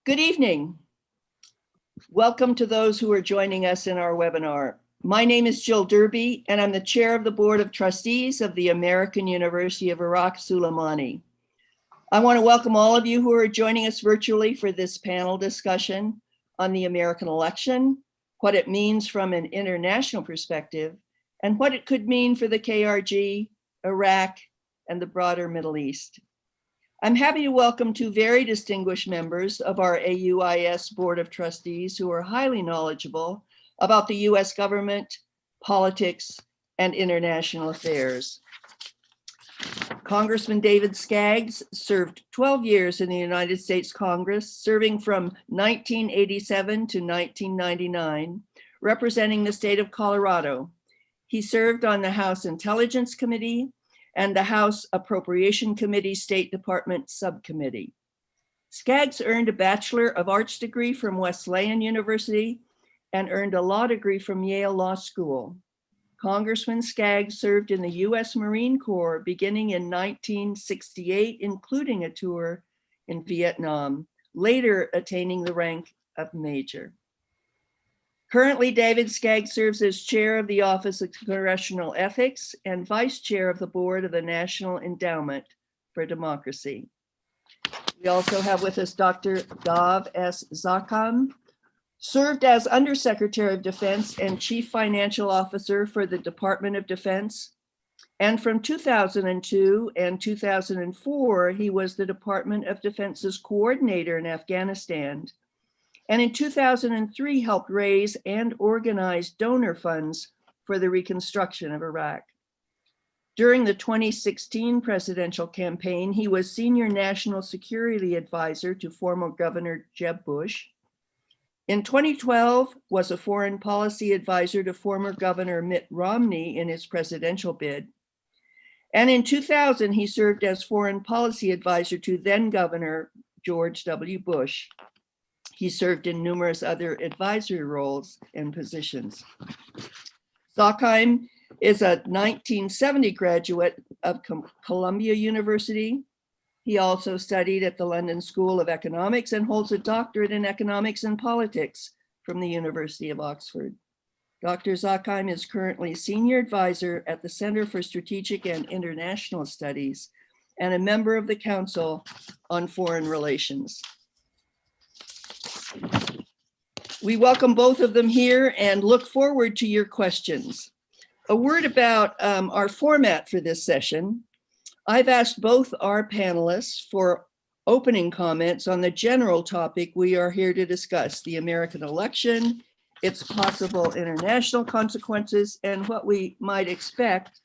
Good evening. Welcome to those who are joining us in our webinar. My name is Jill Derby, and I'm the chair of the Board of Trustees of the American University of Iraq Suleimani. I want to welcome all of you who are joining us virtually for this panel discussion on the American election, what it means from an international perspective, and what it could mean for the KRG, Iraq, and the broader Middle East. I'm happy to welcome two very distinguished members of our AUIS Board of Trustees who are highly knowledgeable about the US government, politics, and international affairs. Congressman David Skaggs served 12 years in the United States Congress, serving from 1987 to 1999, representing the state of Colorado. He served on the House Intelligence Committee and the House Appropriation Committee State Department Subcommittee. Skaggs earned a Bachelor of Arts degree from Wesleyan University and earned a law degree from Yale Law School. Congressman Skaggs served in the US Marine Corps beginning in 1968, including a tour in Vietnam, later attaining the rank of major. Currently, David Skaggs serves as chair of the Office of Congressional Ethics and vice chair of the board of the National Endowment for Democracy. We also have with us Dr. Dov S. Zakheim, served as Undersecretary of Defense and Chief Financial Officer for the Department of Defense. And from 2002 and 2004, he was the Department of Defense's coordinator in Afghanistan. And in 2003, helped raise and organize donor funds for the reconstruction of Iraq. During the 2016 presidential campaign, he was Senior National Security Advisor to former Governor Jeb Bush. In 2012, was a foreign policy advisor to former Governor Mitt Romney in his presidential bid. And in 2000, he served as foreign policy advisor to then Governor George W. Bush. He served in numerous other advisory roles and positions. Zakheim is a 1970 graduate of Columbia University. He also studied at the London School of Economics and holds a doctorate in economics and politics from the University of Oxford. Dr. Zakheim is currently senior advisor at the Center for Strategic and International Studies and a member of the Council on Foreign Relations. We welcome both of them here and look forward to your questions. A word about our format for this session. I've asked both our panelists for opening comments on the general topic we are here to discuss, the American election, its possible international consequences, and what we might expect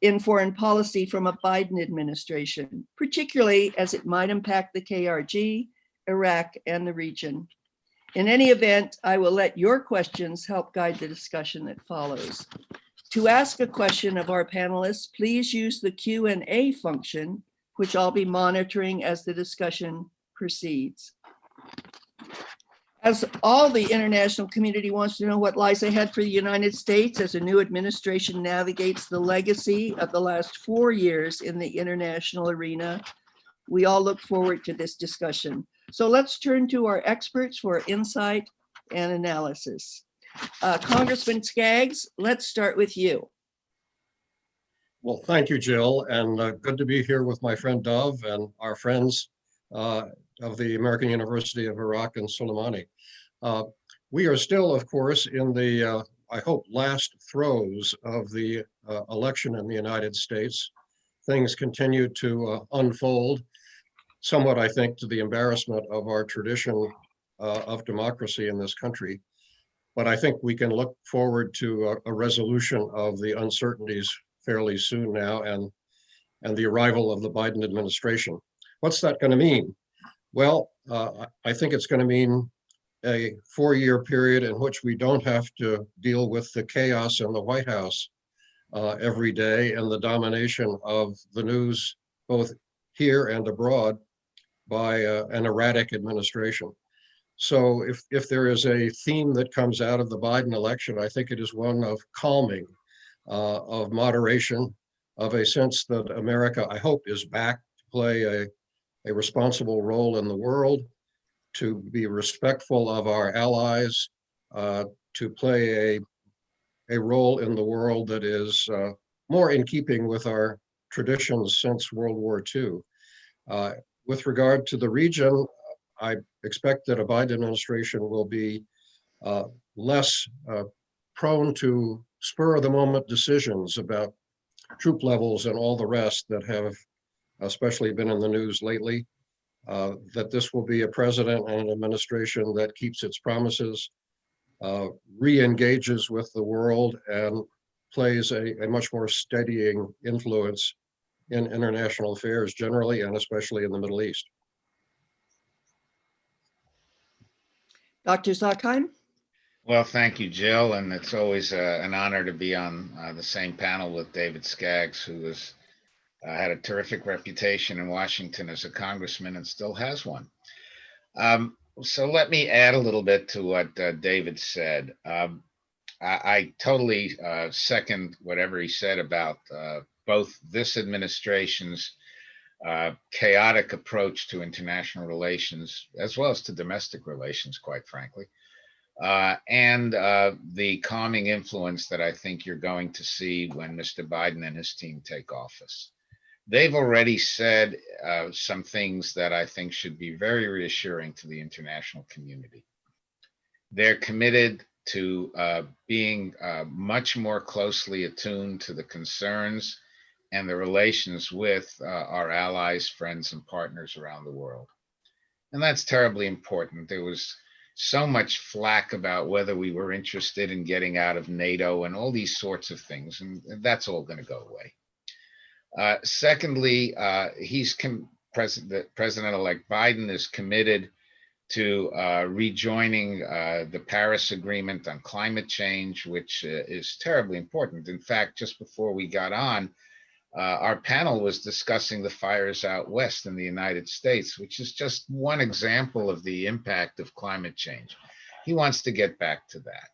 in foreign policy from a Biden administration, particularly as it might impact the KRG, Iraq, and the region. In any event, I will let your questions help guide the discussion that follows. To ask a question of our panelists, please use the Q&A function, which I'll be monitoring as the discussion proceeds. As all the international community wants to know what lies ahead for the United States as a new administration navigates the legacy of the last 4 years in the international arena, we all look forward to this discussion. So let's turn to our experts for insight and analysis. Congressman Skaggs, let's start with you. Well, thank you, Jill, and good to be here with my friend Dov and our friends of the American University of Iraq and Suleimani. We are still, of course, in the, I hope, last throes of the election in the United States. Things continue to unfold, somewhat, I think, to the embarrassment of our tradition of democracy in this country. But I think we can look forward to a resolution of the uncertainties fairly soon now and the arrival of the Biden administration. What's that going to mean? Well, I think it's going to mean a 4-year period in which we don't have to deal with the chaos in the White House every day and the domination of the news, both here and abroad, by an erratic administration. So if there is a theme that comes out of the Biden election, I think it is one of calming, of moderation, of a sense that America, I hope, is back to play a responsible role in the world, to be respectful of our allies, to play a role in the world that is more in keeping with our traditions since World War II. With regard to the region, I expect that a Biden administration will be less prone to spur of the moment decisions about troop levels and all the rest that have especially been in the news lately. That this will be a president and an administration that keeps its promises, re-engages with the world, and plays a much more steadying influence in international affairs generally, and especially in the Middle East. Dr. Sackheim? Well, thank you, Jill, and it's always an honor to be on the same panel with David Skaggs, who has had a terrific reputation in Washington as a congressman and still has one. So let me add a little bit to what David said. I totally second whatever he said about both this administration's chaotic approach to international relations, as well as to domestic relations, quite frankly, and the calming influence that I think you're going to see when Mr. Biden and his team take office. They've already said some things that I think should be very reassuring to the international community. They're committed to being much more closely attuned to the concerns and the relations with our allies, friends, and partners around the world. And that's terribly important. There was so much flack about whether we were interested in getting out of NATO and all these sorts of things, and that's all going to go away. Secondly, President-elect Biden is committed to rejoining the Paris Agreement on climate change, which is terribly important. In fact, just before we got on, our panel was discussing the fires out west in the United States, which is just one example of the impact of climate change. He wants to get back to that.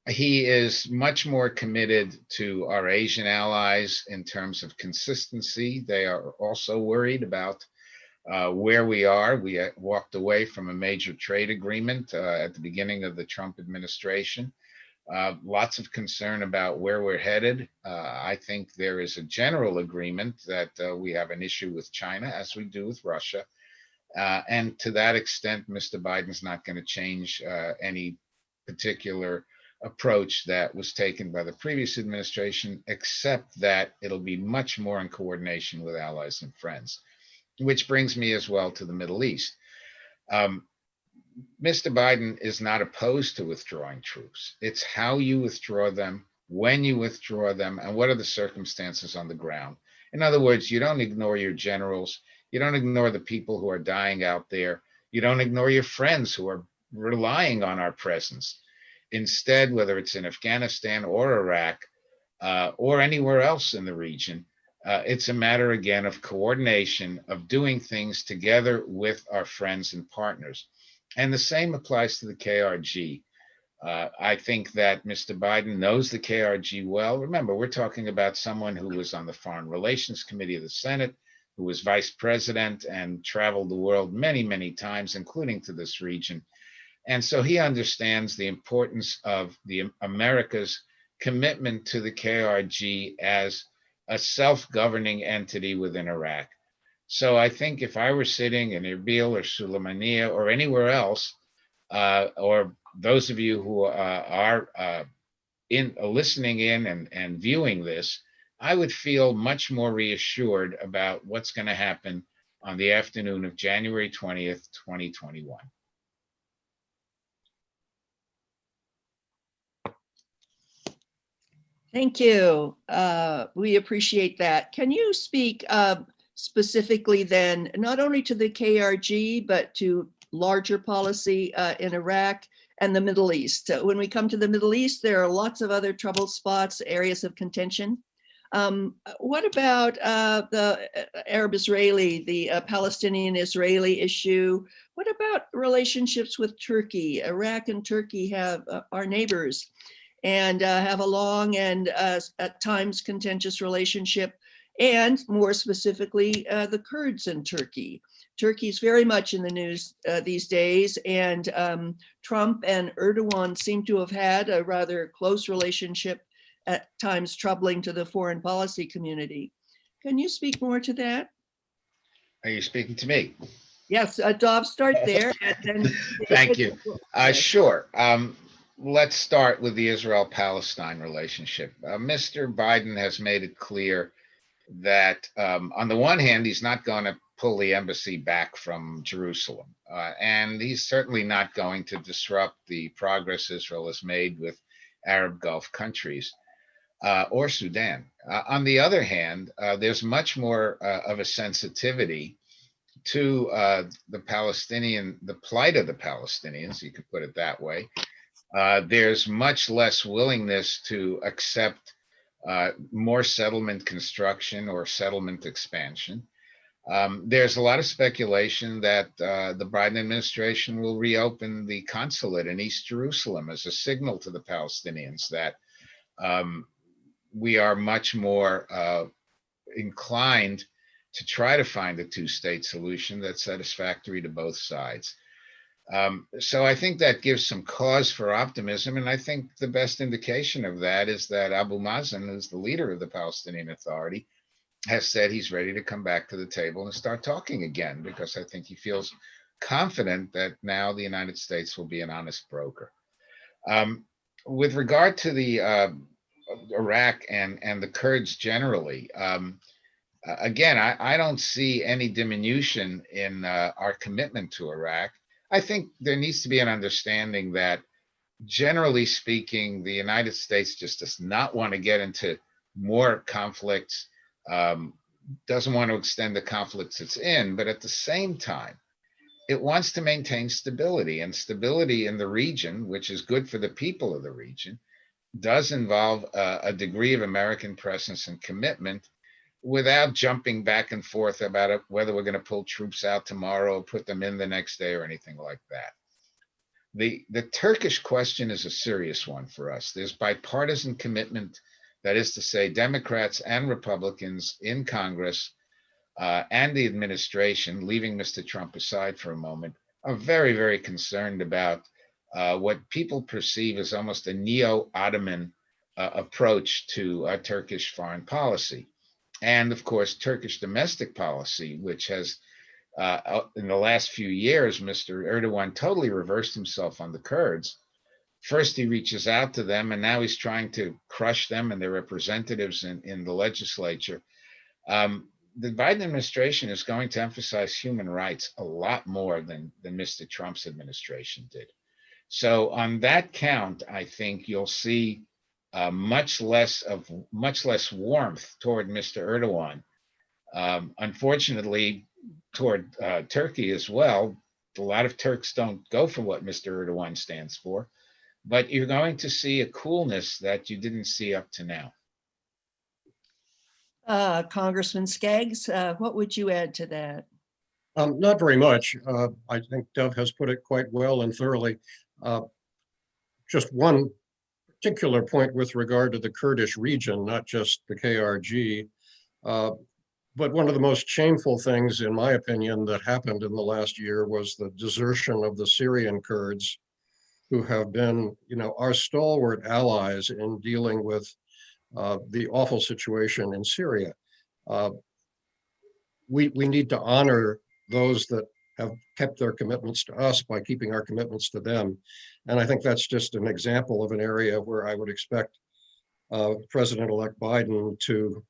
He is much more committed to our Asian allies in terms of consistency. They are also worried about where we are. We walked away from a major trade agreement at the beginning of the Trump administration. Lots of concern about where we're headed. I think there is a general agreement that we have an issue with China, as we do with Russia. And to that extent, Mr. Biden's not going to change any particular approach that was taken by the previous administration, except that it'll be much more in coordination with allies and friends, which brings me as well to the Middle East. Mr. Biden is not opposed to withdrawing troops. It's how you withdraw them, when you withdraw them, and what are the circumstances on the ground. In other words, you don't ignore your generals. You don't ignore the people who are dying out there. You don't ignore your friends who are relying on our presence. Instead, whether it's in Afghanistan or Iraq or anywhere else in the region, it's a matter, again, of coordination, of doing things together with our friends and partners. And the same applies to the KRG. I think that Mr. Biden knows the KRG well. Remember, we're talking about someone who was on the Foreign Relations Committee of the Senate, who was vice president and traveled the world many, many times, including to this region. And so he understands the importance of America's commitment to the KRG as a self-governing entity within Iraq. So I think if I were sitting in Erbil or Sulaymaniyah or anywhere else, or those of you who are listening in and viewing this, I would feel much more reassured about what's going to happen on the afternoon of January 20th, 2021. Thank you. We appreciate that. Can you speak specifically then, not only to the KRG, but to larger policy in Iraq and the Middle East? When we come to the Middle East, there are lots of other trouble spots, areas of contention. What about the Arab-Israeli, the Palestinian-Israeli issue? What about relationships with Turkey? Iraq and Turkey are neighbors and have a long and at times contentious relationship, and more specifically, the Kurds in Turkey. Turkey's very much in the news these days, and Trump and Erdogan seem to have had a rather close relationship, at times troubling to the foreign policy community. Can you speak more to that? Are you speaking to me? Yes, Dov, start there. And then Thank you. Sure. Let's start with the Israel-Palestine relationship. Mr. Biden has made it clear that on the one hand, he's not going to pull the embassy back from Jerusalem. And he's certainly not going to disrupt the progress Israel has made with Arab Gulf countries or Sudan. On the other hand, there's much more of a sensitivity to the plight of the Palestinians, you could put it that way. There's much less willingness to accept more settlement construction or settlement expansion. There's a lot of speculation that the Biden administration will reopen the consulate in East Jerusalem as a signal to the Palestinians that we are much more inclined to try to find a two-state solution that's satisfactory to both sides. So I think that gives some cause for optimism. And I think the best indication of that is that Abu Mazen, who's the leader of the Palestinian Authority, has said he's ready to come back to the table and start talking again, because I think he feels confident that now the United States will be an honest broker. With regard to the Iraq and the Kurds generally, again, I don't see any diminution in our commitment to Iraq. I think there needs to be an understanding that, generally speaking, the United States just does not want to get into more conflicts, doesn't want to extend the conflicts it's in, but at the same time, it wants to maintain stability. And stability in the region, which is good for the people of the region, does involve a degree of American presence and commitment, without jumping back and forth about whether we're going to pull troops out tomorrow or put them in the next day or anything like that. The Turkish question is a serious one for us. There's bipartisan commitment, that is to say, Democrats and Republicans in Congress and the administration, leaving Mr. Trump aside for a moment, are very, very concerned about what people perceive as almost a neo-Ottoman approach to Turkish foreign policy. And of course, Turkish domestic policy, which has, in the last few years, Mr. Erdogan totally reversed himself on the Kurds. First, he reaches out to them, and now he's trying to crush them and their representatives in the legislature. The Biden administration is going to emphasize human rights a lot more than Mr. Trump's administration did. So on that count, I think you'll see much less warmth toward Mr. Erdogan. Unfortunately, toward Turkey as well. A lot of Turks don't go for what Mr. Erdogan stands for, but you're going to see a coolness that you didn't see up to now. Congressman Skaggs, what would you add to that? Not very much. I think Dov has put it quite well and thoroughly. Just one particular point with regard to the Kurdish region, not just the KRG, but one of the most shameful things, in my opinion, that happened in the last year was the desertion of the Syrian Kurds, who have been, our stalwart allies in dealing with the awful situation in Syria. We need to honor those that have kept their commitments to us by keeping our commitments to them. And I think that's just an example of an area where I would expect President-elect Biden to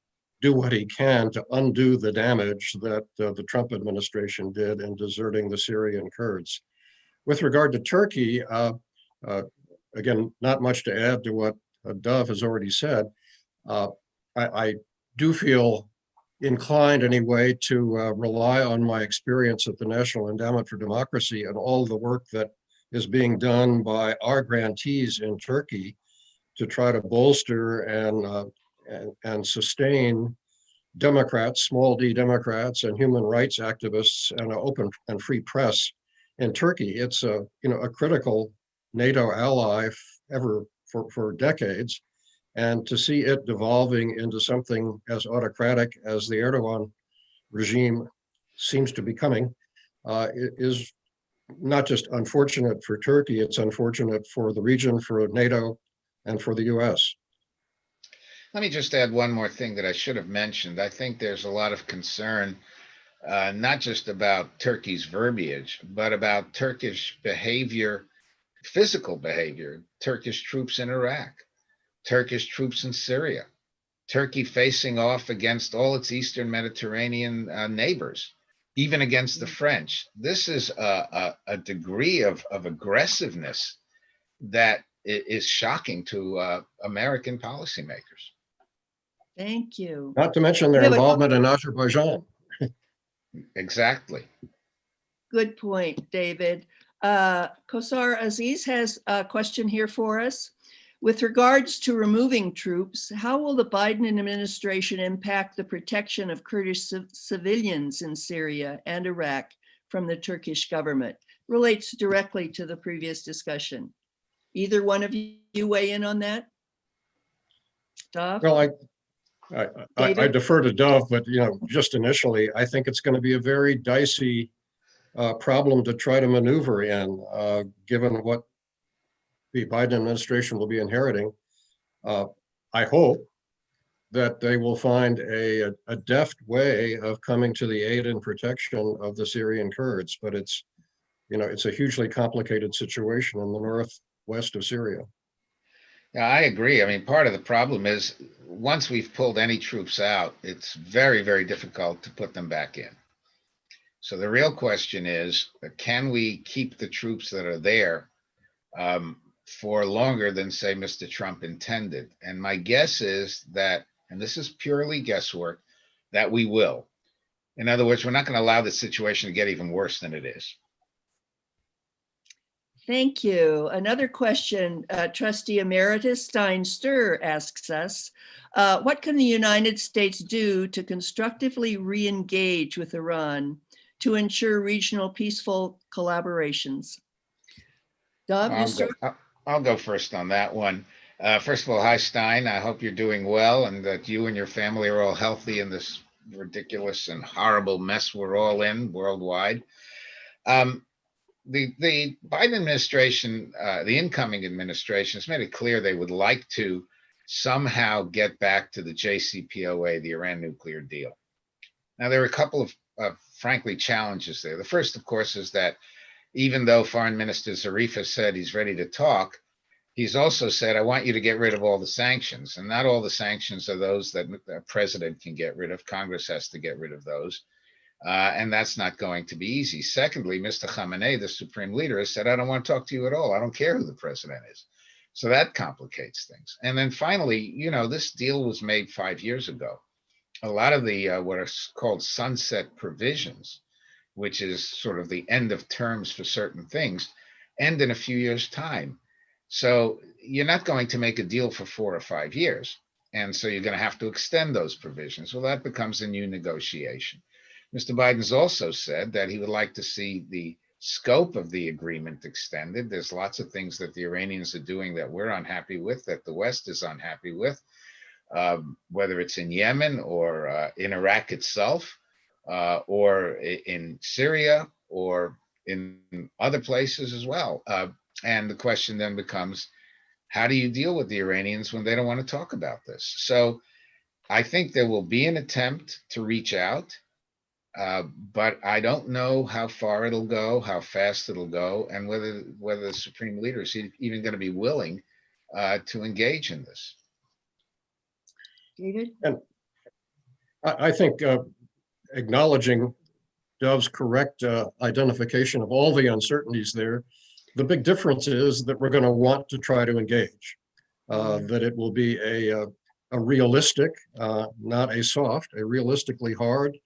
do what he can to undo the damage that the Trump administration did in deserting the Syrian Kurds. With regard to Turkey, again, not much to add to what Dov has already said. I do feel inclined anyway to rely on my experience at the National Endowment for Democracy and all the work that is being done by our grantees in Turkey to try to bolster and sustain Democrats, small d Democrats, and human rights activists, and an open and free press in Turkey. It's a critical NATO ally for decades. And to see it devolving into something as autocratic as the Erdogan regime seems to be coming is not just unfortunate for Turkey, it's unfortunate for the region, for NATO, and for the US. Let me just add one more thing that I should have mentioned. I think there's a lot of concern, not just about Turkey's verbiage, but about Turkish behavior, physical behavior, Turkish troops in Iraq, Turkish troops in Syria, Turkey facing off against all its Eastern Mediterranean neighbors, even against the French. This is a degree of aggressiveness that is shocking to American policymakers. Thank you. Not to mention their We have a- involvement in Azerbaijan. Exactly. Good point, David. Kosar Aziz has a question here for us. With regards to removing troops, how will the Biden administration impact the protection of Kurdish civilians in Syria and Iraq from the Turkish government? Relates directly to the previous discussion. Either one of you weigh in on that? Dov? Well, I David? defer to Dove, but just initially, I think it's going to be a very dicey problem to try to maneuver in, given what the Biden administration will be inheriting. I hope that they will find a deft way of coming to the aid and protection of the Syrian Kurds, but it's a hugely complicated situation in the northwest of Syria. Yeah, I agree. I mean, part of the problem is once we've pulled any troops out, it's very, very difficult to put them back in. So the real question is, can we keep the troops that are there for longer than, say, Mr. Trump intended? And my guess is that, and this is purely guesswork, that we will. In other words, we're not going to allow the situation to get even worse than it is. Thank you. Another question, Trustee Emeritus Stein Stur asks us, what can the United States do to constructively re-engage with Iran to ensure regional peaceful collaborations? Dov, you start? I'll go first on that one. First of all, hi, Stein. I hope you're doing well and that you and your family are all healthy in this ridiculous and horrible mess we're all in worldwide. The Biden administration, the incoming administration, has made it clear they would like to somehow get back to the JCPOA, the Iran nuclear deal. Now, there are a couple of frankly, challenges there. The first, of course, is that even though Foreign Minister Zarif has said he's ready to talk, he's also said, I want you to get rid of all the sanctions. And not all the sanctions are those that the president can get rid of. Congress has to get rid of those. And that's not going to be easy. Secondly, Mr. Khamenei, the supreme leader, has said, I don't want to talk to you at all. I don't care who the president is. So that complicates things. And then finally, this deal was made 5 years ago. A lot of the what are called sunset provisions, which is sort of the end of terms for certain things, end in a few years' time. So you're not going to make a deal for 4 or 5 years. And so you're going to have to extend those provisions. Well, that becomes a new negotiation. Mr. Biden's also said that he would like to see the scope of the agreement extended. There's lots of things that the Iranians are doing that we're unhappy with, that the West is unhappy with, whether it's in Yemen or in Iraq itself, or in Syria or in other places as well. And the question then becomes, how do you deal with the Iranians when they don't want to talk about this? So I think there will be an attempt to reach out. But I don't know how far it'll go, how fast it'll go, and whether the supreme leader is even going to be willing to engage in this. David? And I think acknowledging Dove's correct identification of all the uncertainties there, the big difference is that we're going to want to try to engage, that it will be a realistic, not a soft, a realistically hard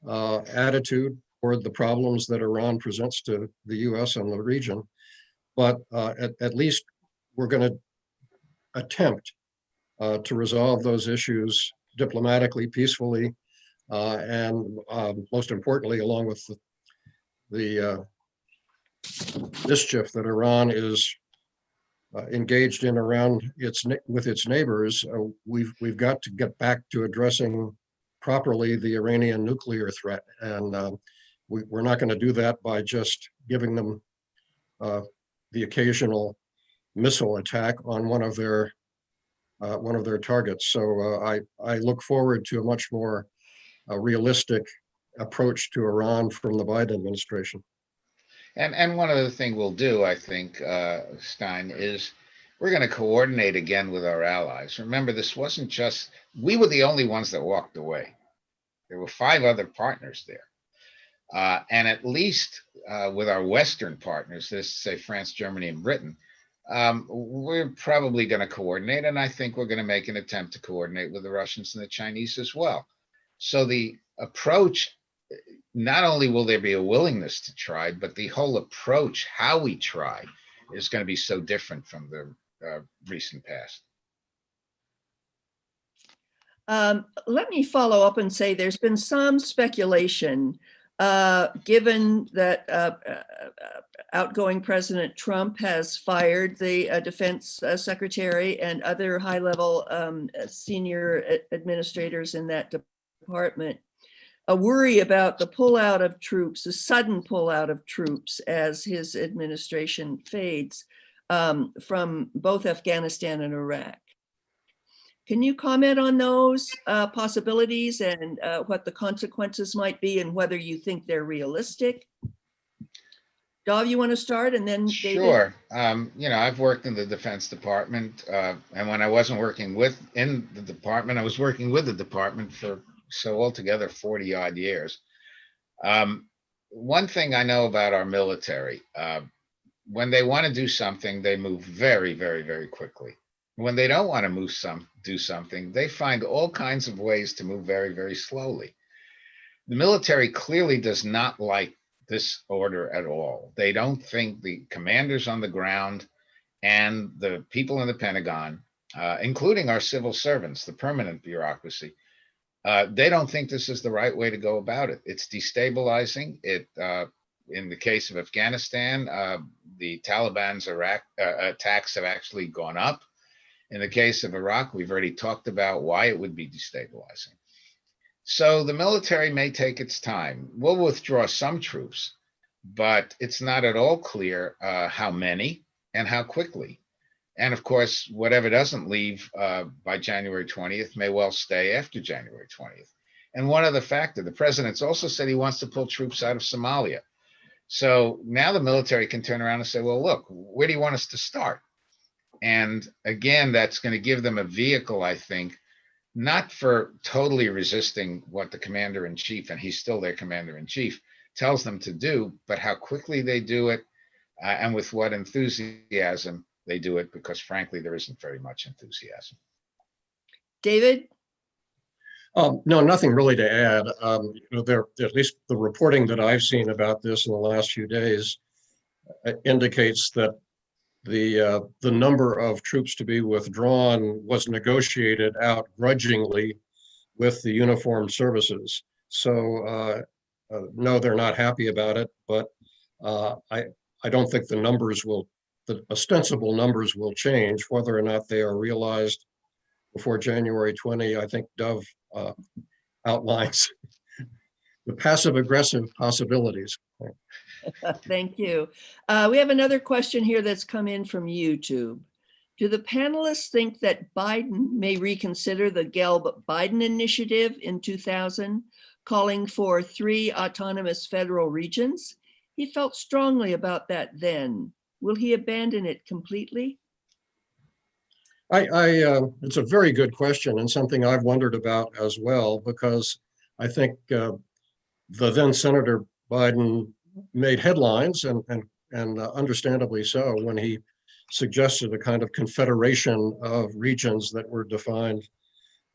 attitude toward the problems that Iran presents to the US and the region. But at least we're going to attempt to resolve those issues diplomatically, peacefully, and most importantly, along with the mischief that Iran is engaged in around with its neighbors. We've got to get back to addressing properly the Iranian nuclear threat. And we're not going to do that by just giving them the occasional missile attack on one of their targets. So I look forward to a much more realistic approach to Iran from the Biden administration. And one other thing we'll do, I think, Stein, is we're going to coordinate again with our allies. Remember, this wasn't just, we were the only ones that walked away. There were 5 other partners there. And at least with our Western partners, this say France, Germany, and Britain, we're probably going to coordinate. And I think we're going to make an attempt to coordinate with the Russians and the Chinese as well. So the approach, not only will there be a willingness to try, but the whole approach, how we try, is going to be so different from the recent past. Let me follow up and say there's been some speculation, given that outgoing President Trump has fired the defense secretary and other high-level senior administrators in that department, a worry about the pullout of troops, the sudden pullout of troops as his administration fades from both Afghanistan and Iraq. Can you comment on those possibilities and what the consequences might be and whether you think they're realistic? Dov, you want to start and then David? Sure. I've worked in the Defense Department, and when I wasn't working in the department, I was working with the department for altogether 40 odd years. One thing I know about our military, when they want to do something, they move very, very, very quickly. When they don't want to do something, they find all kinds of ways to move very, very slowly. The military clearly does not like this order at all. They don't think the commanders on the ground and the people in the Pentagon, including our civil servants, the permanent bureaucracy, they don't think this is the right way to go about it. It's destabilizing. In the case of Afghanistan, the Taliban's attacks have actually gone up. In the case of Iraq, we've already talked about why it would be destabilizing. So the military may take its time. We'll withdraw some troops, but it's not at all clear how many and how quickly. And of course, whatever doesn't leave by January 20th may well stay after January 20th. And one other factor, the president's also said he wants to pull troops out of Somalia. So now the military can turn around and say, well, look, where do you want us to start? And again, that's going to give them a vehicle, I think, not for totally resisting what the commander-in-chief, and he's still their commander-in-chief, tells them to do, but how quickly they do it and with what enthusiasm they do it, because frankly, there isn't very much enthusiasm. David? No, nothing really to add. There, at least the reporting that I've seen about this in the last few days indicates that the number of troops to be withdrawn was negotiated out grudgingly with the uniformed services. So no, they're not happy about it, but I don't think the ostensible numbers will change. Whether or not they are realized before January 20, I think Dov outlines the passive-aggressive possibilities. Thank you. We have another question here that's come in from YouTube. Do the panelists think that Biden may reconsider the Gelb-Biden initiative in 2000, calling for 3 autonomous federal regions? He felt strongly about that then. Will he abandon it completely? It's a very good question and something I've wondered about as well, because I think the then Senator Biden made headlines and understandably so when he suggested a kind of confederation of regions that were defined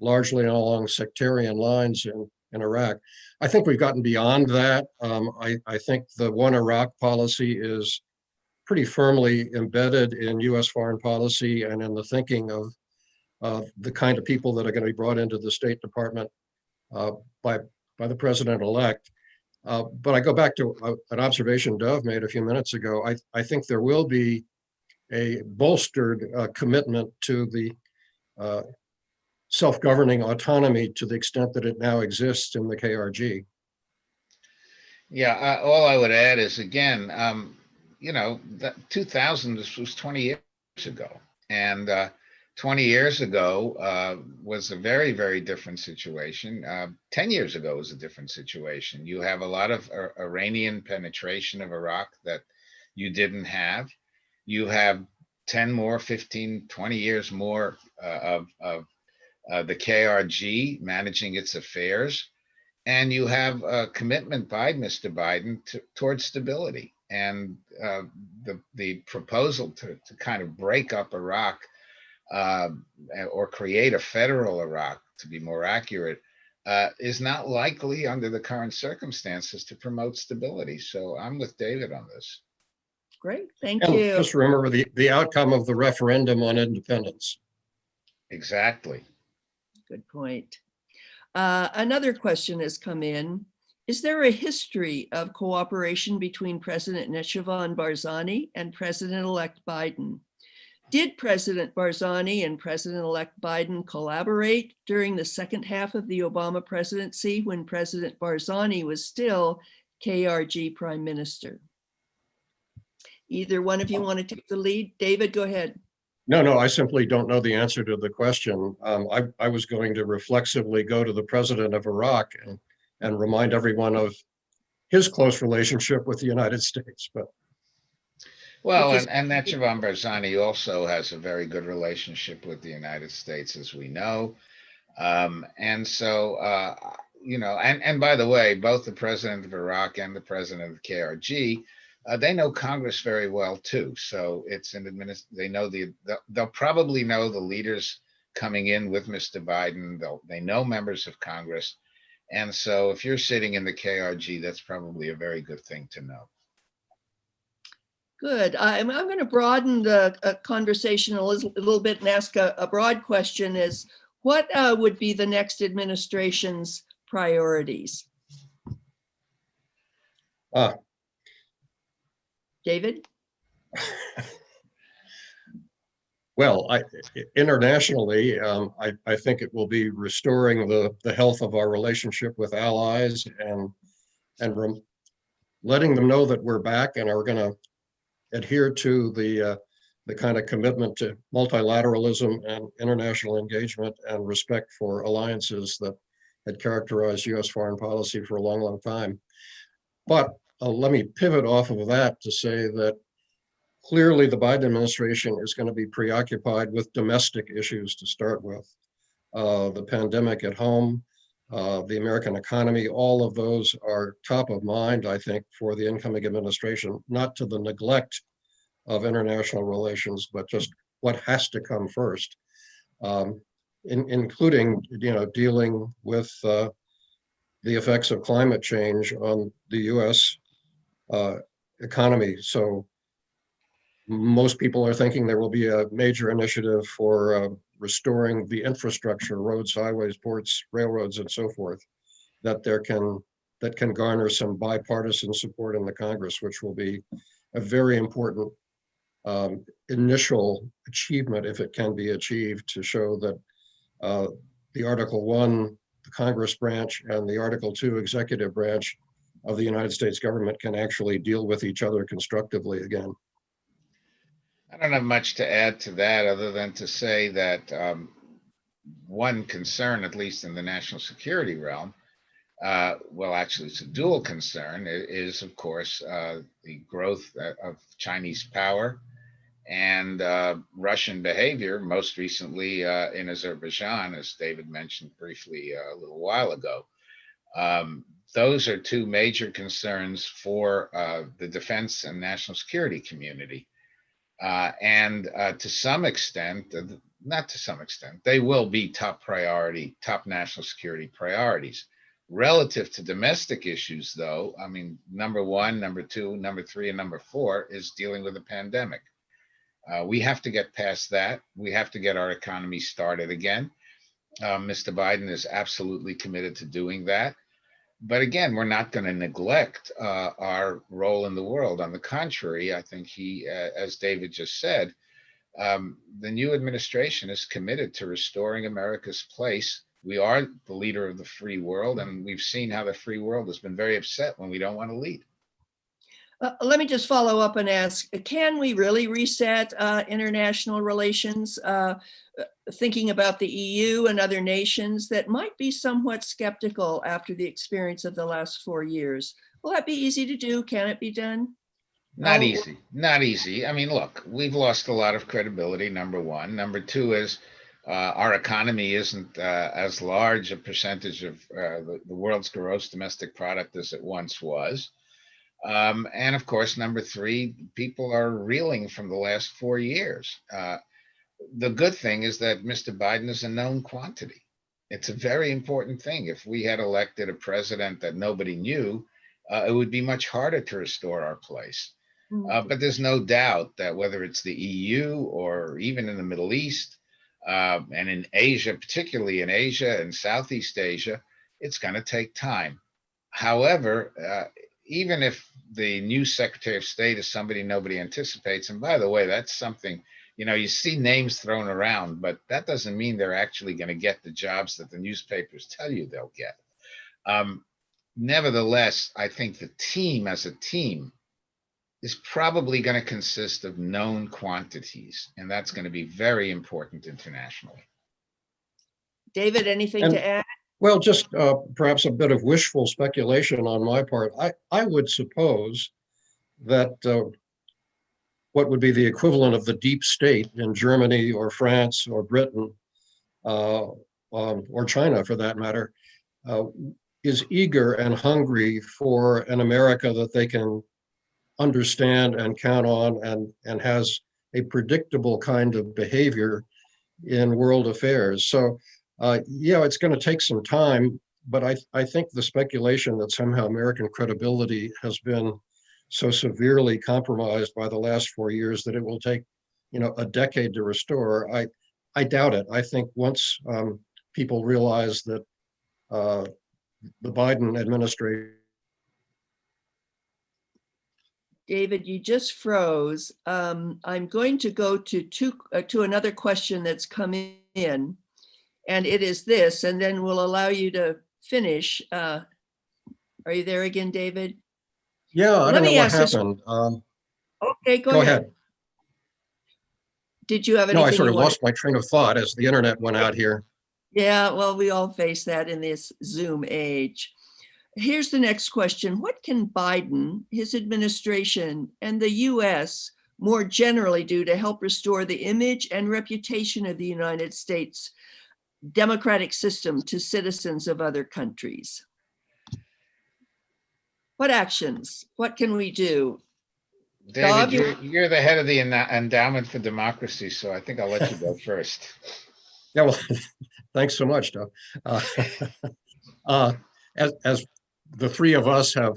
largely along sectarian lines in Iraq. I think we've gotten beyond that. I think the one Iraq policy is pretty firmly embedded in US foreign policy and in the thinking of the kind of people that are going to be brought into the State Department by the president-elect. But I go back to an observation Dov made a few minutes ago. I think there will be a bolstered commitment to the self-governing autonomy to the extent that it now exists in the KRG. Yeah, all I would add is again, that 2000 was 20 years ago, and 20 years ago was a very, very different situation. 10 years ago was a different situation. You have a lot of Iranian penetration of Iraq that you didn't have. You have 10 more, 15, 20 years more of the KRG managing its affairs, and you have a commitment by Mr. Biden towards stability. And the proposal to kind of break up Iraq, uh, or create a federal Iraq, to be more accurate, is not likely under the current circumstances to promote stability. So I'm with David on this. Great, thank And you. just remember the outcome of the referendum on independence. Exactly. Good point. Another question has come in. Is there a history of cooperation between President Eshivon Barzani and President-elect Biden? Did President Barzani and President-elect Biden collaborate during the second half of the Obama presidency when President Barzani was still KRG Prime Minister? Either one of you want to take the lead? David, go ahead. No, I simply don't know the answer to the question. I was going to reflexively go to the president of Iraq and remind everyone of his close relationship with the United States, but Well, Which is and Eshivon Barzani also has a very good relationship with the United States, as we know. And so, and by the way, both the president of Iraq and the president of KRG, they know Congress very well too. So it's they know they'll probably know the leaders coming in with Mr. Biden. They know members of Congress. And so if you're sitting in the KRG, that's probably a very good thing to know. good. I'm going to broaden the conversation a little bit and ask a broad question is, what would be the next administration's priorities? David? well, internationally, I think it will be restoring the health of our relationship with allies and letting them know that we're back and are going to adhere to the kind of commitment to multilateralism and international engagement and respect for alliances that had characterized U.S. foreign policy for a long, long time. But let me pivot off of that to say that clearly the Biden administration is going to be preoccupied with domestic issues to start with. The pandemic at home, the American economy, all of those are top of mind, I think, for the incoming administration, not to the neglect of international relations, but just what has to come first, including, dealing with the effects of climate change on the U.S. Economy. So most people are thinking there will be a major initiative for restoring the infrastructure, roads, highways, ports, railroads, and so forth, that can garner some bipartisan support in the Congress, which will be a very important initial achievement, if it can be achieved, to show that the Article 1, the Congress branch, and the Article 2 executive branch of the United States government can actually deal with each other constructively again. I don't have much to add to that other than to say that one concern, at least in the national security realm, well, actually, it's a dual concern, is, of course, the growth of Chinese power and Russian behavior, most recently in Azerbaijan, as David mentioned briefly a little while ago. Those are two major concerns for the defense and national security community. And to some extent, not to some extent, they will be top priority, top national security priorities. Relative to domestic issues, though, I mean, number one, number two, number three, and number four is dealing with the pandemic. We have to get past that. We have to get our economy started again. Mr. Biden is absolutely committed to doing that. But again, we're not going to neglect our role in the world. On the contrary, I think he, as David just said, the new administration is committed to restoring America's place We are the leader of the free world, and we've seen how the free world has been very upset when we don't want to lead. Let me just follow up and ask, can we really reset international relations, thinking about the EU and other nations that might be somewhat skeptical after the experience of the last 4 years? Will that be easy to do? Can it be done? Not easy, not easy. I mean, look, we've lost a lot of credibility, number one. Number two is our economy isn't as large a percentage of the world's gross domestic product as it once was. And of course, number three, people are reeling from the last 4 years. The good thing is that Mr. Biden is a known quantity. It's a very important thing. If we had elected a president that nobody knew, it would be much harder to restore our place. But there's no doubt that whether it's the EU or even in the Middle East and in Asia, particularly in Asia and Southeast Asia, it's going to take time. However, even if the new Secretary of State is somebody nobody anticipates, and by the way, that's something, you see names thrown around, but that doesn't mean they're actually going to get the jobs that the newspapers tell you they'll get. Nevertheless, I think the team as a team is probably going to consist of known quantities, and that's going to be very important internationally. David, anything to add? Well, just perhaps a bit of wishful speculation on my part. I would suppose that what would be the equivalent of the deep state in Germany or France or Britain or China, for that matter, is eager and hungry for an America that they can understand and count on and has a predictable kind of behavior in world affairs. So, it's going to take some time, but I think the speculation that somehow American credibility has been so severely compromised by the last 4 years that it will take, a decade to restore, I doubt it. I think once people realize that the Biden administration. David, you just froze. I'm going to go to another question that's come in, and it is this, and then we'll allow you to finish. Are you there again, David? Yeah, I don't know what happened. Okay, go ahead. Did you have anything? No, I sort of lost my train of thought as the internet went out here. Yeah, well, we all face that in this Zoom age. Here's the next question. What can Biden, his administration, and the US more generally do to help restore the image and reputation of the United States democratic system to citizens of other countries? What actions? What can we do? David, you're the head of the Endowment for Democracy, so I think I'll let you go first. Yeah, well, thanks so much, Doug. As the three of us have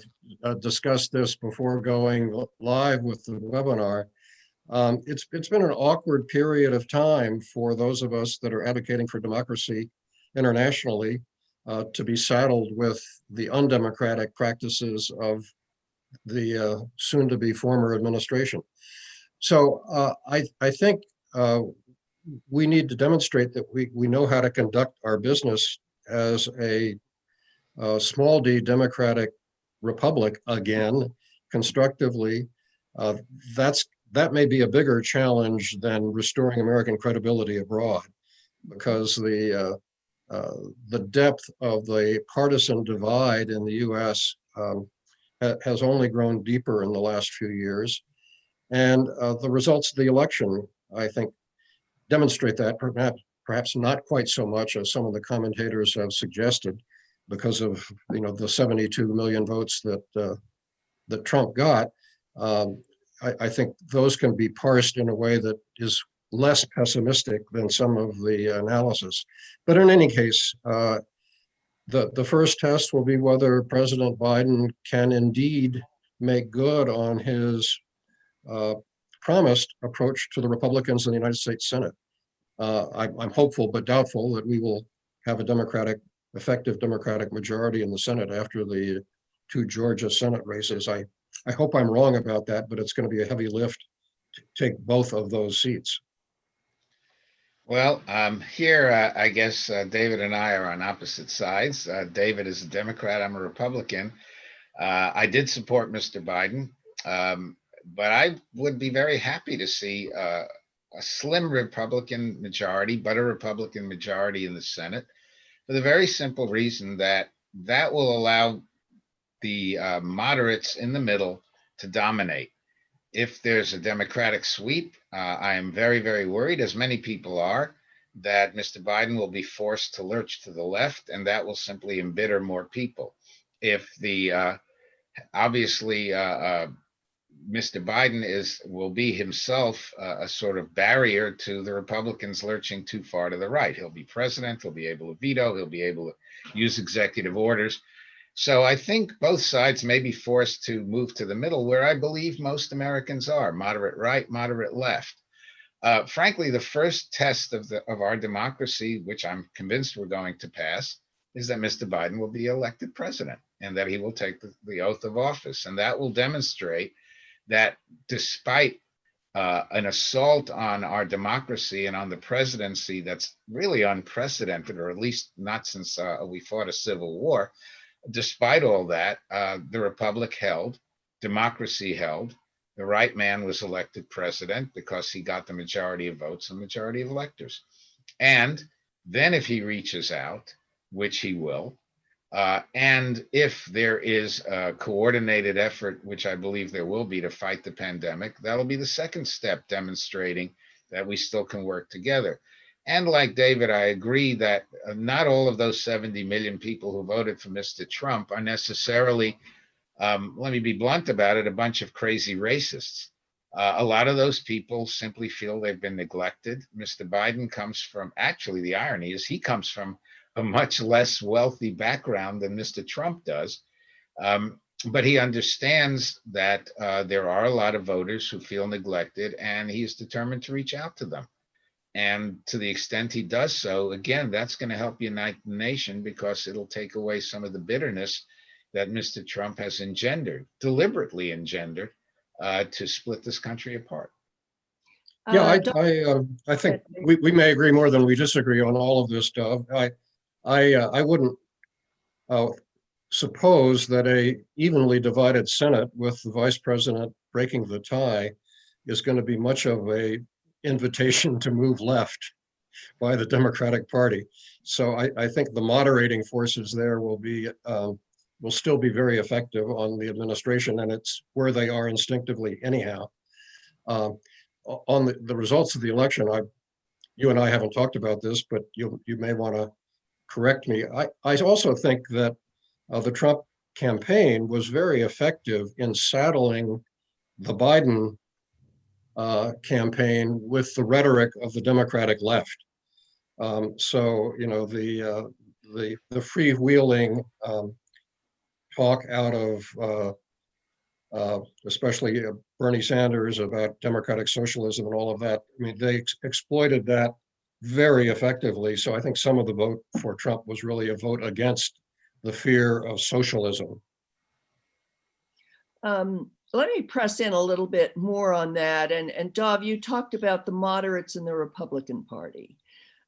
discussed this before going live with the webinar, it's been an awkward period of time for those of us that are advocating for democracy internationally to be saddled with the undemocratic practices of the soon-to-be former administration. So I think we need to demonstrate that we know how to conduct our business as a small d democratic republic again, constructively. That may be a bigger challenge than restoring American credibility abroad, because the depth of the partisan divide in the U.S. Has only grown deeper in the last few years. And the results of the election, I think, demonstrate that, perhaps not quite so much as some of the commentators have suggested, because of the 72 million votes that Trump got. I think those can be parsed in a way that is less pessimistic than some of the analysis. But in any case, the first test will be whether President Biden can indeed make good on his promised approach to the Republicans in the United States Senate. I'm hopeful but doubtful that we will have a effective Democratic majority in the Senate after the 2 Georgia Senate races. I hope I'm wrong about that, but it's going to be a heavy lift to take both of those seats. Well, here, I guess David and I are on opposite sides. David is a Democrat. I'm a Republican. I did support Mr. Biden, but I would be very happy to see a slim Republican majority, but a Republican majority in the Senate, for the very simple reason that that will allow the moderates in the middle to dominate. If there's a Democratic sweep, I am very, very worried, as many people are, that Mr. Biden will be forced to lurch to the left, and that will simply embitter more people. If the obviously Mr. Biden will be himself a sort of barrier to the Republicans lurching too far to the right. He'll be president. He'll be able to veto. He'll be able to use executive orders. So I think both sides may be forced to move to the middle, where I believe most Americans are: moderate right, moderate left. Frankly, the first test of our democracy, which I'm convinced we're going to pass, is that Mr. Biden will be elected president and that he will take the oath of office, and that will demonstrate that despite an assault on our democracy and on the presidency that's really unprecedented, or at least not since we fought a civil war. Despite all that, the republic held, democracy held. The right man was elected president because he got the majority of votes and majority of electors. And then if he reaches out, which he will, and if there is a coordinated effort, which I believe there will be, to fight the pandemic, that'll be the second step demonstrating that we still can work together. And like David, I agree that not all of those 70 million people who voted for Mr. Trump are necessarily, let me be blunt about it, a bunch of crazy racists. A lot of those people simply feel they've been neglected. Mr. Biden comes from, actually, the irony is he comes from a much less wealthy background than Mr. Trump does. But he understands that there are a lot of voters who feel neglected, and he's determined to reach out to them. And to the extent he does so, again, that's going to help unite the nation, because it'll take away some of the bitterness that Mr. Trump has engendered, deliberately engendered, to split this country apart. Yeah, Doc- I think we may agree more than we disagree on all of this stuff. I wouldn't suppose that a evenly divided Senate with the vice president breaking the tie is going to be much of a invitation to move left by the Democratic Party. So I think the moderating forces there will still be very effective on the administration, and it's where they are instinctively anyhow. On the results of the election, you and I haven't talked about this, but you may want to correct me. I also think that the Trump campaign was very effective in saddling the Biden campaign with the rhetoric of the Democratic left. So you know the freewheeling talk out of especially Bernie Sanders about democratic socialism and all of that. I mean, they exploited that very effectively. So I think some of the vote for Trump was really a vote against the fear of socialism. Let me press in a little bit more on that. And Dov, you talked about the moderates in the Republican Party.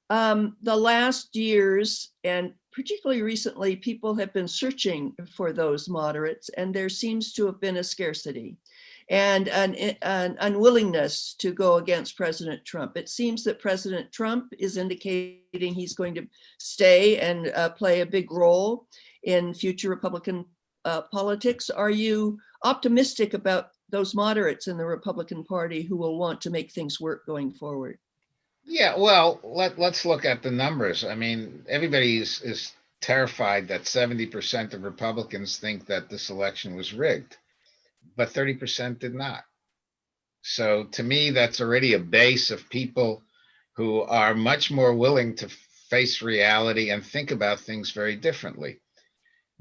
The last years, and particularly recently, people have been searching for those moderates, and there seems to have been a scarcity and an unwillingness to go against President Trump. It seems that President Trump is indicating he's going to stay and play a big role in future Republican politics. Are you optimistic about those moderates in the Republican Party who will want to make things work going forward? Yeah, well, let's look at the numbers. I mean, everybody is terrified that 70% of Republicans think that this election was rigged, but 30% did not. So to me, that's already a base of people who are much more willing to face reality and think about things very differently.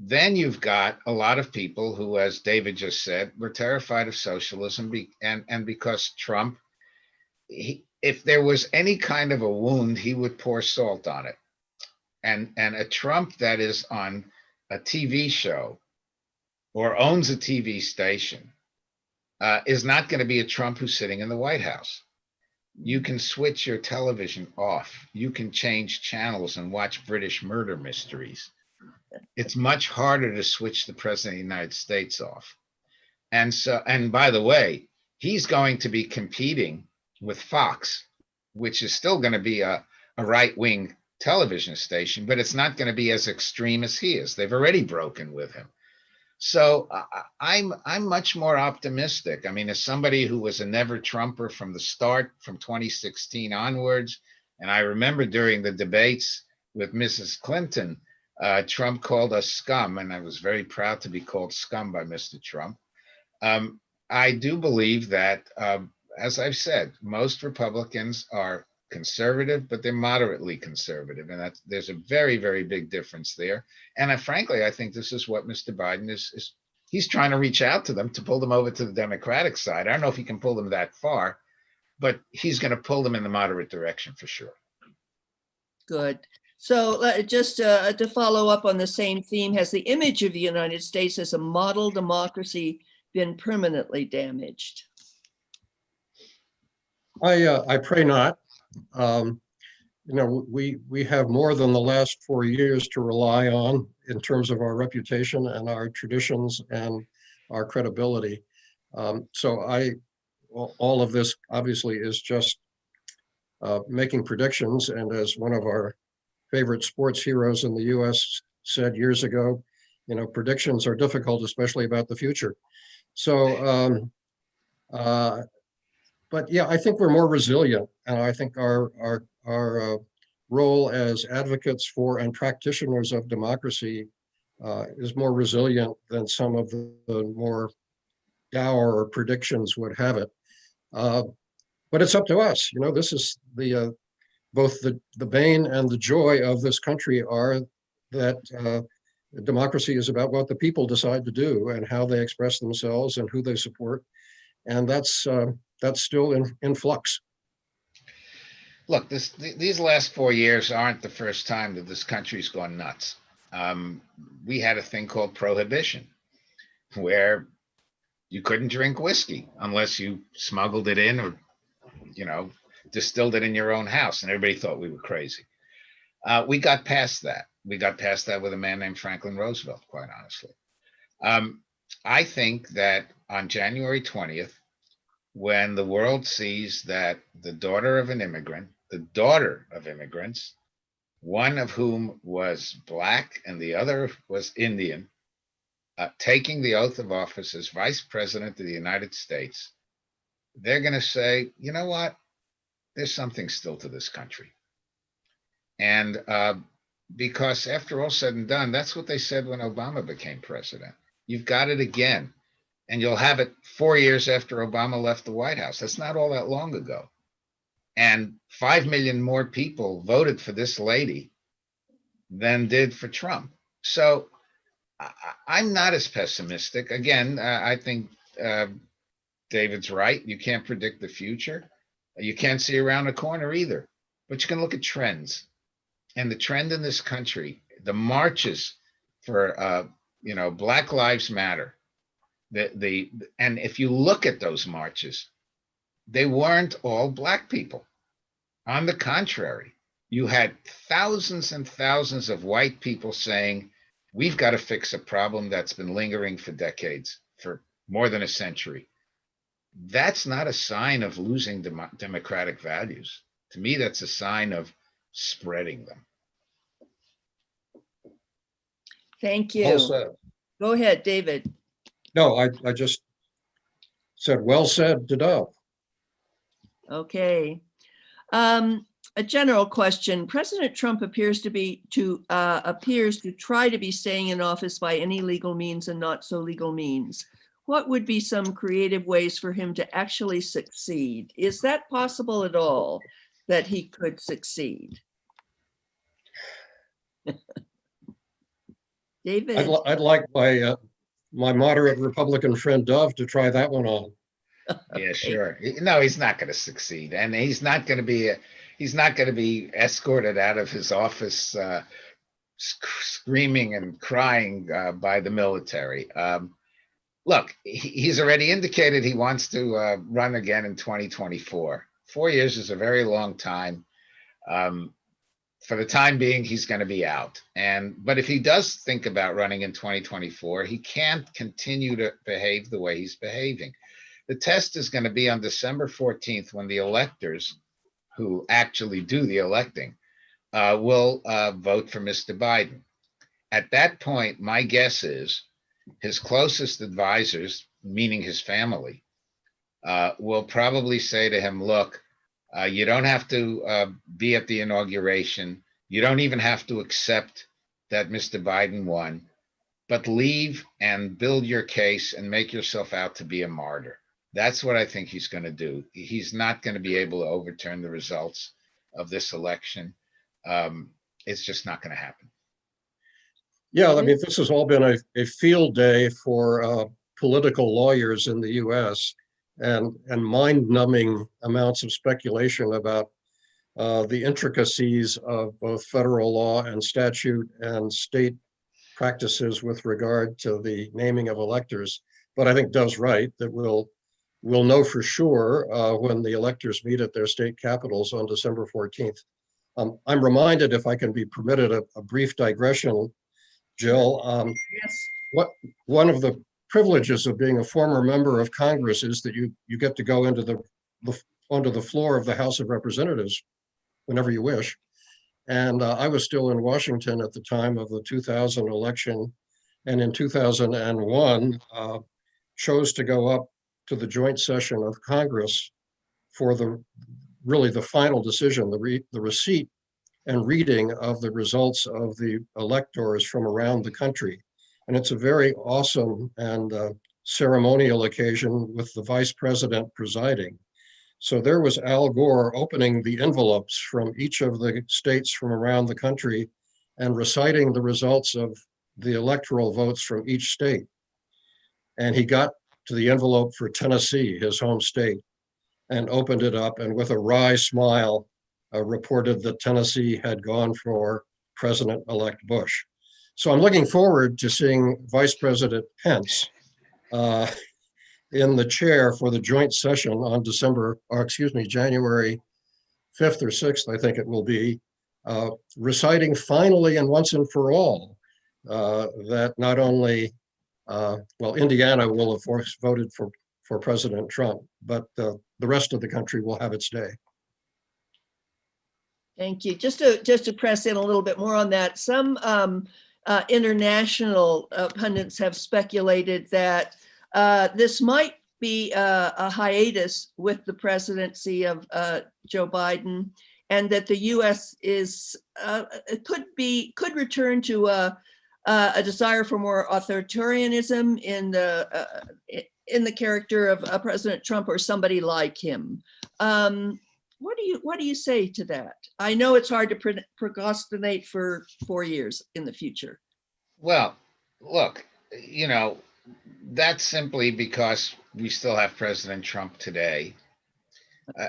Then you've got a lot of people who, as David just said, were terrified of socialism, and because Trump, if there was any kind of a wound, he would pour salt on it. And a Trump that is on a TV show or owns a TV station is not going to be a Trump who's sitting in the White House. You can switch your television off. You can change channels and watch British murder mysteries. It's much harder to switch the president of the United States off. And so, and by the way, he's going to be competing with Fox, which is still going to be a right-wing television station, but it's not going to be as extreme as he is. They've already broken with him. So I'm much more optimistic. I mean, as somebody who was a never Trumper from the start, from 2016 onwards, and I remember during the debates with Mrs. Clinton, Trump called us scum, and I was very proud to be called scum by Mr. Trump. I do believe that, as I've said, most Republicans are conservative, but they're moderately conservative, and that there's a very, very big difference there. And frankly, I think this is what Mr. Biden is. He's trying to reach out to them to pull them over to the Democratic side. I don't know if he can pull them that far, but he's going to pull them in the moderate direction for sure. Good. So just to follow up on the same theme, has the image of the United States as a model democracy been permanently damaged? I pray not. We have more than the last 4 years to rely on in terms of our reputation and our traditions and our credibility. All of this obviously is just making predictions. And as one of our favorite sports heroes in the US said years ago, predictions are difficult, especially about the future. So, but yeah, I think we're more resilient, and I think our role as advocates for and practitioners of democracy is more resilient than some of the more dour predictions would have it. But it's up to us. This is both the bane and the joy of this country are that democracy is about what the people decide to do and how they express themselves and who they support, and that's still in flux. Look, these last 4 years aren't the first time that this country's gone nuts. We had a thing called prohibition, where you couldn't drink whiskey unless you smuggled it in or, distilled it in your own house, and everybody thought we were crazy. We got past that. We got past that with a man named Franklin Roosevelt, quite honestly. I think that on January 20th, when the world sees that the daughter of immigrants, one of whom was Black and the other was Indian, taking the oath of office as Vice President of the United States, they're going to say, you know what? There's something still to this country. And because after all said and done, that's what they said when Obama became president. You've got it again. And you'll have it 4 years after Obama left the White House. That's not all that long ago. And 5 million more people voted for this lady than did for Trump. So I'm not as pessimistic. Again, I think David's right. You can't predict the future. You can't see around the corner either. But you can look at trends. And the trend in this country, the marches for, Black Lives Matter, and if you look at those marches, they weren't all Black people. On the contrary, you had thousands and thousands of white people saying, we've got to fix a problem that's been lingering for decades, for more than a century. That's not a sign of losing democratic values. To me, that's a sign of spreading them. Thank you. Well said. Go ahead, David. No, I just said, well said to Dove. Okay. A general question. President Trump appears to try to be staying in office by any legal means and not so legal means. What would be some creative ways for him to actually succeed? Is that possible at all, that he could succeed? David? I'd like my moderate Republican friend Dove to try that one on. Yeah, sure. No, he's not going to succeed, and he's not going to be escorted out of his office screaming and crying by the military. Look, he's already indicated he wants to run again in 2024 4 years is a very long time. Um, for the time being, he's going to be out. But if he does think about running in 2024, he can't continue to behave the way he's behaving. The test is going to be on December 14th when the electors who actually do the electing will vote for Mr. Biden. At that point, my guess is his closest advisors, meaning his family, will probably say to him, look, you don't have to be at the inauguration. You don't even have to accept that Mr. Biden won, but leave and build your case and make yourself out to be a martyr. That's what I think he's going to do. He's not going to be able to overturn the results of this election. It's just not going to happen. Yeah, I mean, this has all been a field day for political lawyers in the US and mind-numbing amounts of speculation about the intricacies of both federal law and statute and state practices with regard to the naming of electors. But I think Dove's right that we'll know for sure when the electors meet at their state capitals on December 14th. I'm reminded, if I can be permitted a brief digression, Jill, Yes. one of the privileges of being a former member of Congress is that you get to go onto the floor of the House of Representatives whenever you wish. And I was still in Washington at the time of the 2000 election, and in 2001 chose to go up to the joint session of Congress for the final decision, the receipt and reading of the results of the electors from around the country. And it's a very awesome and ceremonial occasion with the vice president presiding. So there was Al Gore opening the envelopes from each of the states from around the country and reciting the results of the electoral votes from each state. And he got to the envelope for Tennessee, his home state, and opened it up, and with a wry smile, reported that Tennessee had gone for President-elect Bush. So I'm looking forward to seeing Vice President Pence in the chair for the joint session on January 5th or 6th, I think it will be, reciting finally and once and for all that not only, Indiana will of course voted for President Trump, but the rest of the country will have its day. Thank you. Just to press in a little bit more on that, some international pundits have speculated that this might be a hiatus with the presidency of Joe Biden, and that the U.S. could return to a desire for more authoritarianism in the character of President Trump or somebody like him. What do you say to that? I know it's hard to procrastinate for 4 years in the future. Well, look, that's simply because we still have President Trump today.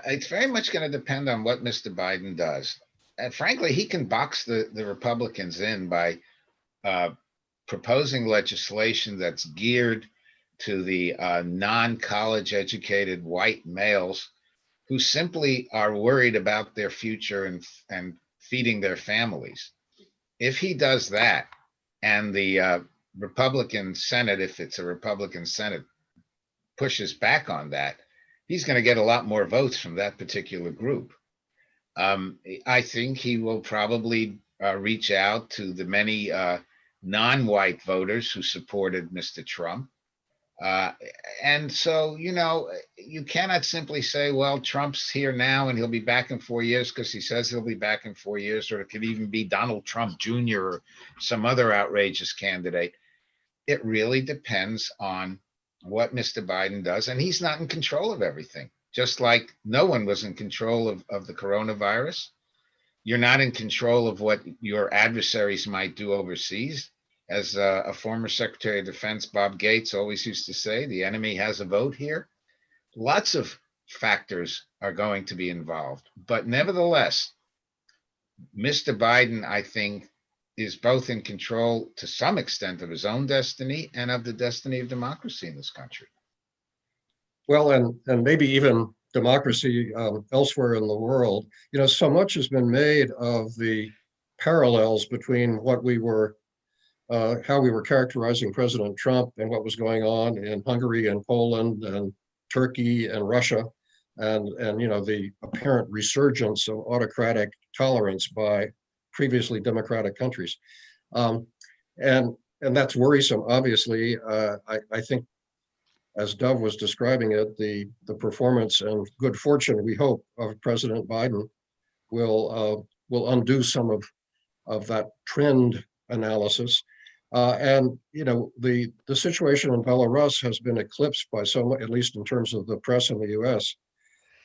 It's very much going to depend on what Mr. Biden does. And frankly, he can box the Republicans in by proposing legislation that's geared to the non-college educated white males who simply are worried about their future and feeding their families. If he does that, and the Republican Senate, if it's a Republican Senate, pushes back on that, he's going to get a lot more votes from that particular group. I think he will probably reach out to the many non-white voters who supported Mr. Trump. And so, you cannot simply say, well, Trump's here now and he'll be back in 4 years because he says he'll be back in 4 years, or it could even be Donald Trump Jr. or some other outrageous candidate. It really depends on what Mr. Biden does. And he's not in control of everything, just like no one was in control of the coronavirus. You're not in control of what your adversaries might do overseas. As a former Secretary of Defense, Bob Gates, always used to say, the enemy has a vote here. Lots of factors are going to be involved. But nevertheless, Mr. Biden, I think, is both in control to some extent of his own destiny and of the destiny of democracy in this country. Well, and maybe even democracy elsewhere in the world. You know, so much has been made of the parallels between what we were, how we were characterizing President Trump and what was going on in Hungary and Poland and Turkey and Russia, and you know, the apparent resurgence of autocratic tolerance by previously democratic countries. Um, and that's worrisome, obviously. I think, as Dov was describing it, the performance and good fortune, we hope, of President Biden will undo some of that trend analysis. And you know, the situation in Belarus has been eclipsed by at least in terms of the press in the U.S.,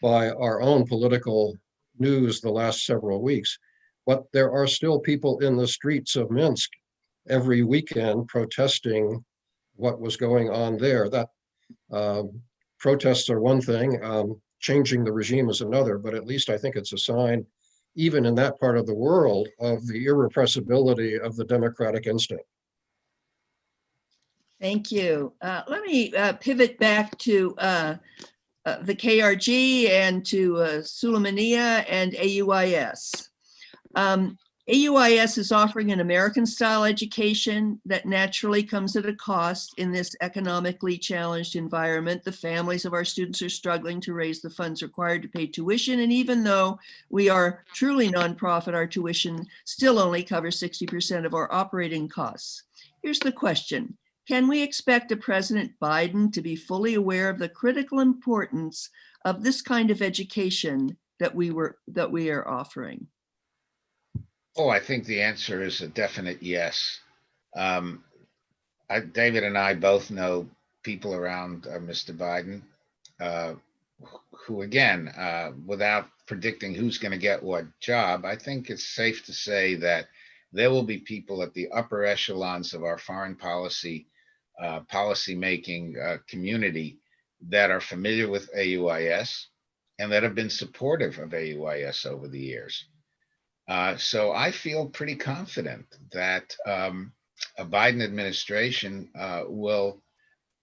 by our own political news the last several weeks. But there are still people in the streets of Minsk every weekend protesting what was going on there. That protests are one thing, changing the regime is another, but at least I think it's a sign, even in that part of the world, of the irrepressibility of the democratic instinct. Thank you. Let me pivot back to the KRG and to Suleimania and AUIS. AUIS is offering an American-style education that naturally comes at a cost in this economically challenged environment. The families of our students are struggling to raise the funds required to pay tuition, and even though we are truly nonprofit, our tuition still only covers 60% of our operating costs. Here's the question. Can we expect a President Biden to be fully aware of the critical importance of this kind of education that we are offering? Oh, I think the answer is a definite yes. David and I both know people around Mr. Biden who, again, without predicting who's going to get what job, I think it's safe to say that there will be people at the upper echelons of our foreign policy making community that are familiar with AUIS and that have been supportive of AUIS over the years. So I feel pretty confident that a Biden administration will,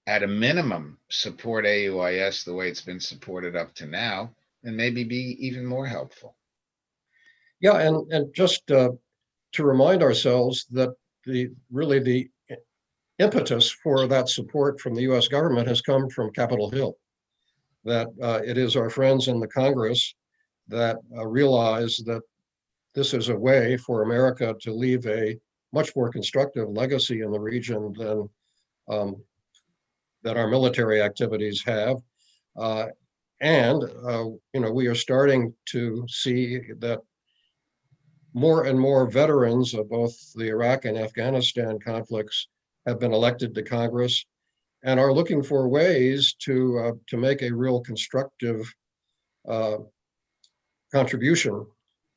at a minimum, support AUIS the way it's been supported up to now, and maybe be even more helpful. Yeah, and just to remind ourselves that the impetus for that support from the U.S. government has come from Capitol Hill, that it is our friends in the Congress that realize that this is a way for America to leave a much more constructive legacy in the region than that our military activities have. And you know, we are starting to see that more and more veterans of both the Iraq and Afghanistan conflicts have been elected to Congress and are looking for ways to make a real constructive contribution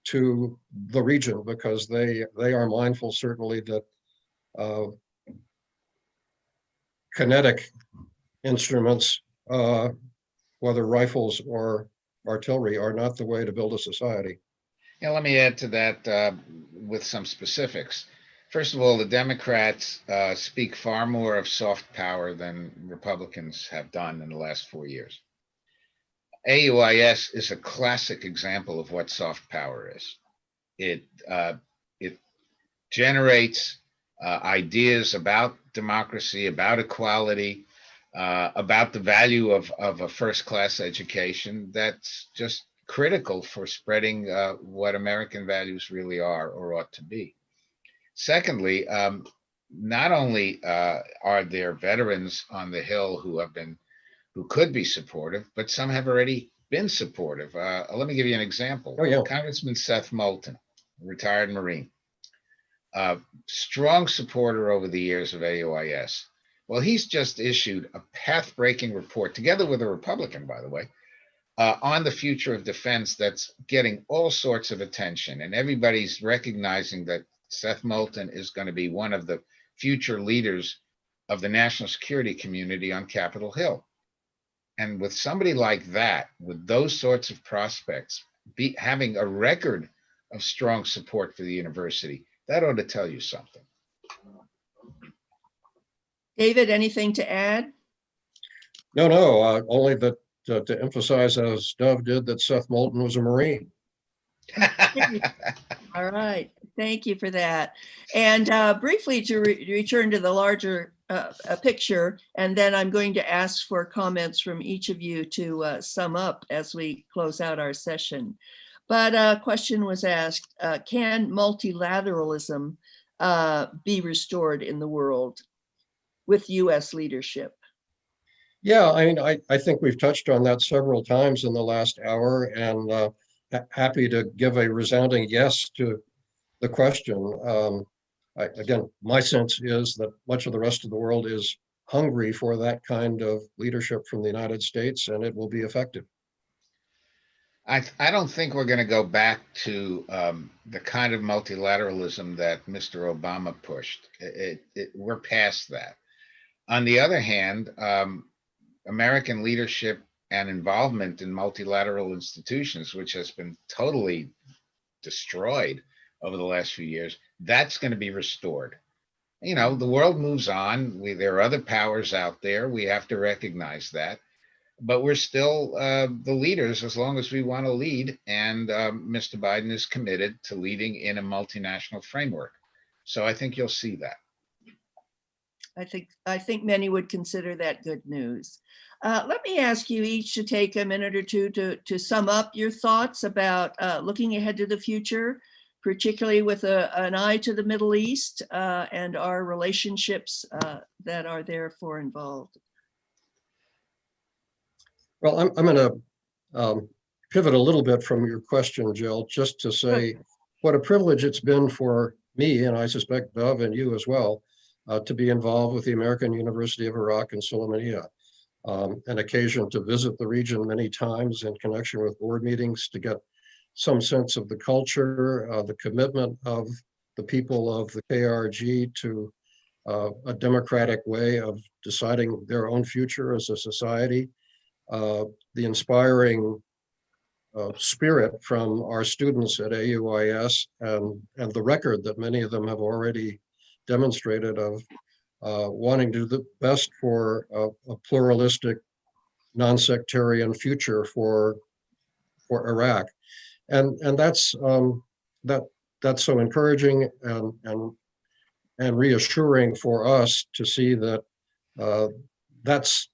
to the region, because they are mindful, certainly, that kinetic instruments, whether rifles or artillery, are not the way to build a society. Yeah, let me add to that with some specifics. First of all, the Democrats speak far more of soft power than Republicans have done in the last 4 years. AUIS is a classic example of what soft power is. It generates ideas about democracy, about equality, about the value of a first-class education that's just critical for spreading what American values really are or ought to be. Secondly, not only are there veterans on the Hill who could be supportive, but some have already been supportive. Let me give you an example. Oh, yeah. Congressman Seth Moulton, retired Marine, strong supporter over the years of AUIS. Well, he's just issued a path-breaking report, together with a Republican, by the way, on the future of defense that's getting all sorts of attention. And everybody's recognizing that Seth Moulton is going to be one of the future leaders of the national security community on Capitol Hill. And with somebody like that, with those sorts of prospects, having a record of strong support for the university, that ought to tell you something. David, anything to add? No, only that to emphasize, as Dove did, that Seth Moulton was a Marine. All right, thank you for that. And briefly to return to the larger picture, and then I'm going to ask for comments from each of you to sum up as we close out our session. But a question was asked, can multilateralism be restored in the world with US leadership? Yeah, I mean, I think we've touched on that several times in the last hour, and happy to give a resounding yes to the question. Again, my sense is that much of the rest of the world is hungry for that kind of leadership from the United States, and it will be effective. I don't think we're going to go back to the kind of multilateralism that Mr. Obama pushed. We're past that. On the other hand, American leadership and involvement in multilateral institutions, which has been totally destroyed over the last few years, that's going to be restored. You know, the world moves on. There are other powers out there. We have to recognize that. But we're still the leaders as long as we want to lead. And Mr. Biden is committed to leading in a multinational framework. So I think you'll see that. I think many would consider that good news. Let me ask you each to take a minute or two to sum up your thoughts about looking ahead to the future, particularly with an eye to the Middle East and our relationships that are therefore involved. Well, I'm going to pivot a little bit from your question, Jill, just to say what a privilege it's been for me, and I suspect Dov and you as well, to be involved with the American University of Iraq and Sulaymaniyah. An occasion to visit the region many times in connection with board meetings to get some sense of the culture, the commitment of the people of the KRG to a democratic way of deciding their own future as a society, the inspiring spirit from our students at AUIS and the record that many of them have already demonstrated of wanting to do the best for a pluralistic, non-sectarian future for Iraq, and that's so encouraging and reassuring for us to see that that's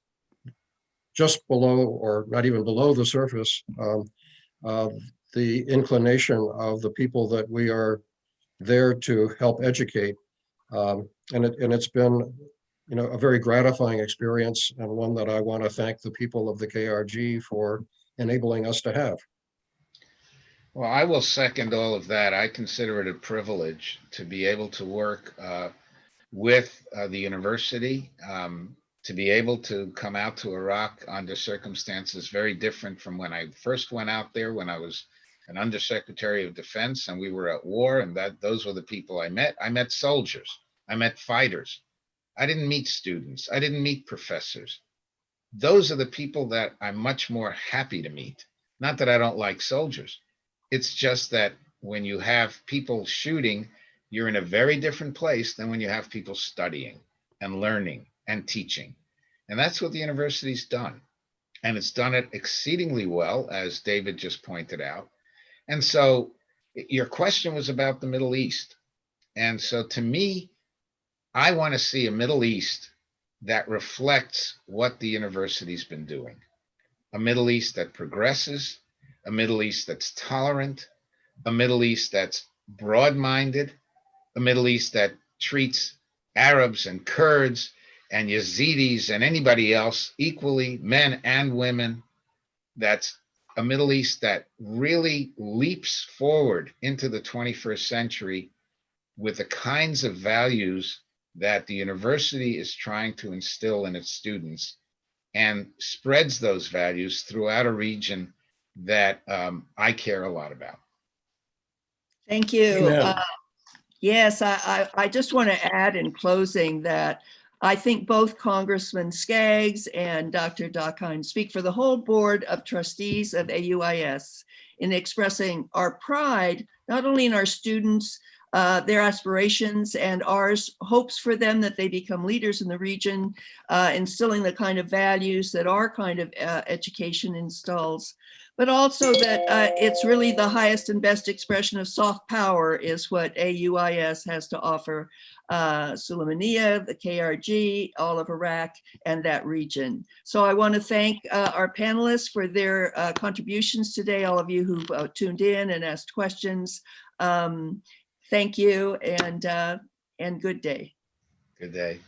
just below, or not even below the surface, the inclination of the people that we are there to help educate. And it's been, you know, a very gratifying experience, and one that I want to thank the people of the KRG for enabling us to have. Well, I will second all of that. I consider it a privilege to be able to work with the university, to be able to come out to Iraq under circumstances very different from when I first went out there, when I was an undersecretary of defense and we were at war, and those were the people I met. I met soldiers. I met fighters. I didn't meet students. I didn't meet professors. Those are the people that I'm much more happy to meet. Not that I don't like soldiers. It's just that when you have people shooting, you're in a very different place than when you have people studying and learning and teaching. And that's what the university's done. And it's done it exceedingly well, as David just pointed out. And so your question was about the Middle East. And so to me, I want to see a Middle East that reflects what the university's been doing. A Middle East that progresses, a Middle East that's tolerant, a Middle East that's broad-minded, a Middle East that treats Arabs and Kurds and Yazidis and anybody else equally, men and women. That's a Middle East that really leaps forward into the 21st century with the kinds of values that the university is trying to instill in its students, and spreads those values throughout a region that I care a lot about. Thank you. Amen. Yes, I just want to add in closing that I think both Congressman Skaggs and Dr. Dockheim speak for the whole board of trustees of AUIS in expressing our pride, not only in our students, their aspirations and ours, hopes for them that they become leaders in the region, instilling the kind of values that our kind of education installs, but also that it's really the highest and best expression of soft power is what AUIS has to offer Sulaymaniyah, the KRG, all of Iraq, and that region. So I want to thank our panelists for their contributions today, all of you who've tuned in and asked questions. Thank you, and good day. Good day.